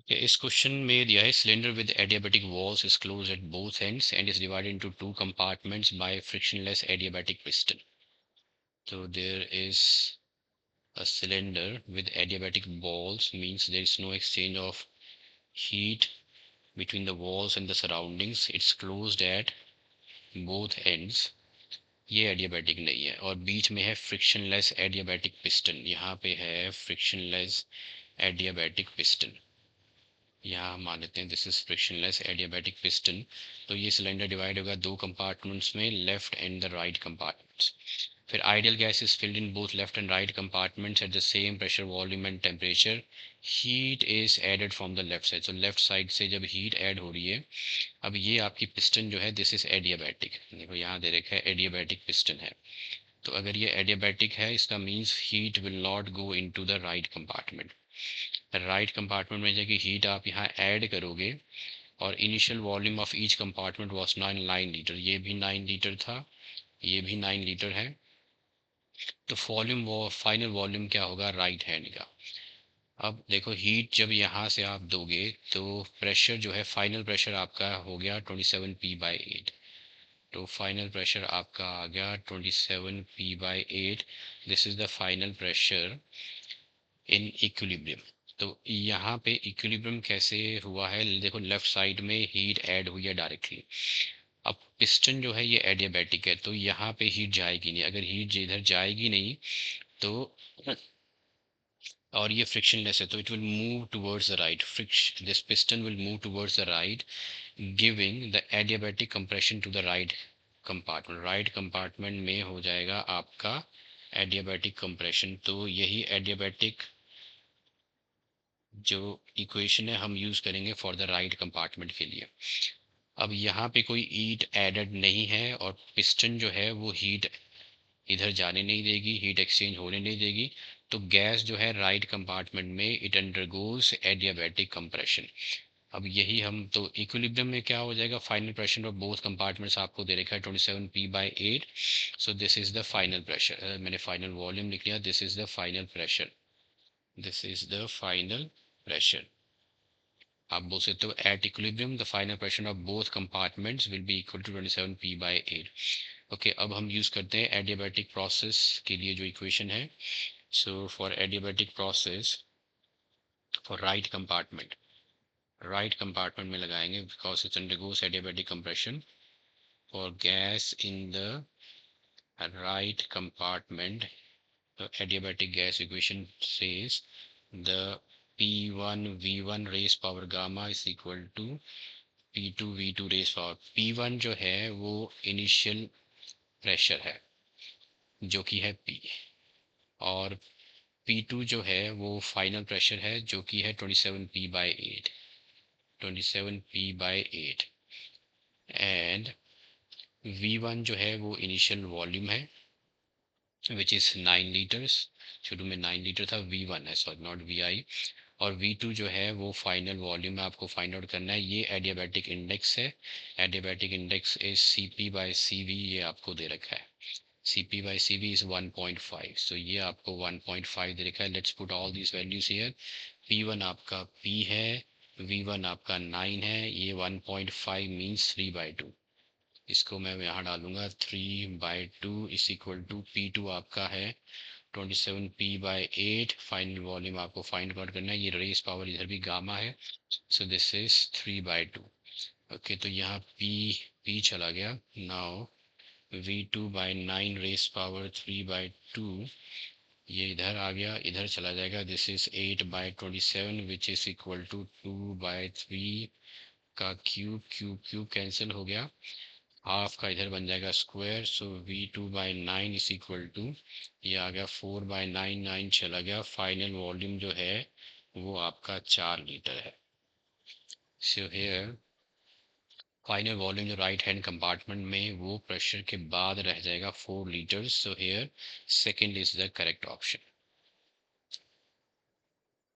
इस क्वेश्चन में दिया है cylinder with adiabatic walls is closed at both ends and is divided into two compartments by frictionless adiabatic piston. So there is a cylinder with adiabatic walls, means there is no exchange of heat between the walls and the surroundings. It's closed at both ends. ये adiabatic नहीं है. और बीच में है frictionless adiabatic piston. यहाँ पे है frictionless adiabatic piston. यहाँ हम मान लेते हैं this is frictionless adiabatic piston. तो ये सिलेंडर डिवाइड होगा दो कंपार्टमेंट्स में, left and the right compartments. फिर ideal gas is filled in both left and right compartments at the same pressure, volume and temperature. Heat is added from the left side. तो left side से जब heat add हो रही है, अब ये आपकी पिस्टन जो है दिस इज एडियाबैटिक. देखो यहाँ दे रखा है एडियाबैटिक पिस्टन है. तो अगर ये एडियाबैटिक है इसका means heat will not go into the right compartment. Right compartment में जाके हीट आप यहाँ ऐड करोगे. और initial volume of each compartment was 9 litre. ये भी 9 लीटर था, ये भी 9 लीटर है. तो वॉल्यूम वो फाइनल वॉल्यूम क्या होगा राइट हैंड का. अब देखो हीट जब यहाँ से आप दोगे तो प्रेशर जो है फाइनल प्रेशर आपका हो गया 27 P/8. तो फाइनल प्रेशर आपका आ गया 27 P/8. This is the final pressure in equilibrium. तो यहाँ पे इक्विलिब्रियम कैसे हुआ है, देखो लेफ्ट साइड में हीट ऐड हुई है डायरेक्टली. अब पिस्टन जो है ये एडियाबैटिक है तो यहाँ पे हीट जाएगी नहीं. अगर हीट इधर जाएगी नहीं तो, और ये फ्रिक्शनलेस है तो it will move towards the right. Friction this piston will move towards the right, giving the adiabatic compression to the right compartment. Right compartment में हो जाएगा आपका एडियाबैटिक कंप्रेशन. तो यही एडियाबैटिक जो इक्वेशन है हम यूज़ करेंगे फॉर द राइट कंपार्टमेंट के लिए. अब यहाँ पे कोई हीट एडेड नहीं है और पिस्टन जो है वो हीट इधर जाने नहीं देगी, हीट एक्सचेंज होने नहीं देगी. तो गैस जो है राइट कंपार्टमेंट में इट अंडरगोज एडियाबैटिक कंप्रेशन. अब यही हम तो इक्विलिब्रियम में क्या हो जाएगा, final pressure of both compartments आपको दे रखा है 27 P/8. So this is the final pressure. मैंने फाइनल वॉल्यूम लिख लिया. This is the final pressure. This is the final pressure. आप बोल सकते हो at equilibrium the final pressure of both compartments will be equal to 27 P/8. Okay, अब हम use करते हैं एडियाबैटिक प्रोसेस के लिए जो इक्वेशन है. So for adiabatic process for right compartment में लगाएंगे because it undergoes adiabatic compression. For gas in the right compartment adiabatic gas equation says the P1 V1 raised power gamma is equal to P2 V2 raised power. P1 जो है वो initial pressure है जो कि है P, और P2 जो है वो फाइनल प्रेशर है जो कि है 27 P/8. 27 P/8. एंड V1 जो है वो इनिशियल वॉल्यूम है विच इज़ 9 लीटर्स. शुरू में 9 लीटर था. V1 है, सॉरी नॉट VI. और V2 जो है वो फाइनल वॉल्यूम आपको फाइंड आउट करना है. ये एडियाबैटिक इंडेक्स है. Adiabatic index is CP/CV. ये आपको दे रखा है. CP/CV is 1.5. सो ये आपको 1.5 दे रखा है. Let's put all these values here. P1 आपका P है, V1 आपका 9 है, ये 1.5 मीन्स 3/2. इसको मैं यहाँ डालूंगा 3/2 इज इक्वल टू P2 आपका है 27 P/8. फाइनल वॉल्यूम आपको फाइंड आउट करना है. ये रेस पावर इधर भी गामा है. सो दिस इज 3/2. ओके, तो यहाँ P चला गया. नाउ V2/9 रेस पावर 3/2 ये इधर आ गया, इधर चला जाएगा. This is 8/27 which is equal to 2/3 का क्यूब. क्यूब कैंसिल हो गया. हाफ का इधर बन जाएगा square. So V2/9 is equal to ये आ गया 4/9. 9 चला गया. फाइनल वॉल्यूम जो है वो आपका 4 लीटर है. सो हेयर फाइनल वॉल्यूम जो राइट हैंड कंपार्टमेंट में वो प्रेशर के बाद रह जाएगा 4 litre. So here second is the correct option.